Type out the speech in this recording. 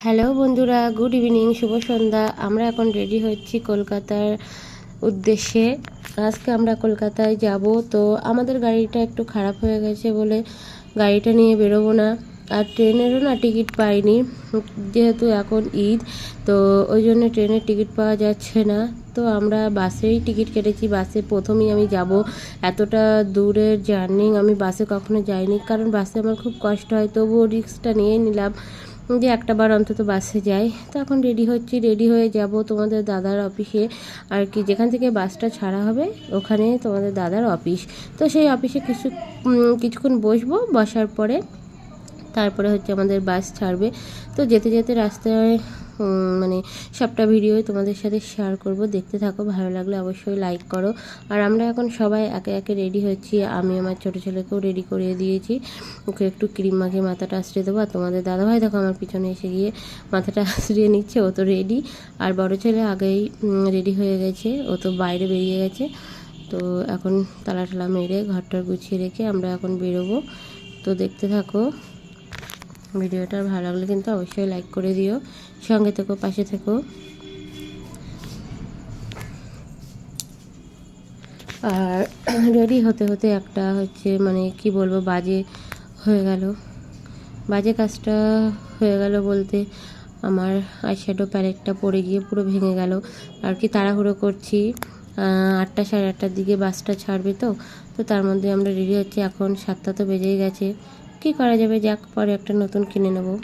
Hello বন্ধুরা, good evening, শুভ সন্ধ্যা। আমরা এখন রেডি হচ্ছি কলকাতার উদ্দেশ্যে। আজকে আমরা কলকাতায় যাব। তো আমাদের গাড়িটা একটু খারাপ হয়ে গেছে বলে গাড়িটা নিয়ে বেরোবো না। আর ট্রেনেরও না টিকিট পাইনি, যেহেতু এখন ঈদ, তো ওই জন্য ট্রেনের টিকিট পাওয়া যাচ্ছে না। তো আমরা বাসেই টিকিট কেটেছি। বাসে প্রথমেই আমি যাব, এতটা দূরের জার্নি আমি বাসে কখনো যাইনি, কারণ বাসে আমার খুব কষ্ট হয়। তবুও রিস্কটা নিয়ে নিলাম যে একটা বার অন্তত বাসে যাই। তো এখন রেডি হচ্ছি, রেডি হয়ে যাব তোমাদের দাদার অফিসে। আর কি, যেখান থেকে বাসটা ছাড়া হবে ওখানে তোমাদের দাদার অফিস। তো সেই অফিসে কিছুক্ষণ বসবো, বসার পরে তারপরে হচ্ছে আমাদের বাস ছাড়বে। তো যেতে যেতে রাস্তায় মানে সবটা ভিডিওই তোমাদের সাথে শেয়ার করব, দেখতে থাকো। ভালো লাগলে অবশ্যই লাইক করো। আর আমরা এখন সবাই একে একে রেডি হচ্ছি। আমি আমার ছোটো ছেলেকেও রেডি করিয়ে দিয়েছি, ওকে একটু ক্রিম মাখিয়ে মাথাটা আশ্রিয়ে দেবো। আর তোমাদের দাদাভাই দেখো আমার পিছনে এসে গিয়ে মাথাটা আশ্রিয়ে নিচ্ছে, ও তো রেডি। আর বড় ছেলে আগেই রেডি হয়ে গেছে, ও তো বাইরে বেরিয়ে গেছে। তো এখন তালা টালা মেরে ঘরটা গুছিয়ে রেখে আমরা এখন বেরোবো। তো দেখতে থাকো ভিডিওটা। ভালো লাগলে কিন্তু অবশ্যই লাইক করে দিও, সঙ্গে থেকো, পাশে থেকো। আর রেডি হতে হতে একটা হচ্ছে মানে কি বলবো, বাজে হয়ে গেল। বাজে কাজটা হয়ে গেল বলতে, আমার আইশ্যাডো প্যালেটটা পড়ে গিয়ে পুরো ভেঙে গেল। আর কি, তাড়াহুড়ো করছি, 8টা সাড়ে 8টার দিকে বাসটা ছাড়বে। তো তো তার মধ্যে আমরা রেডি হচ্ছি। এখন 7টা তো বেজেই গেছে, কী করা যাবে, যাক, পরে একটা নতুন কিনে নেবো।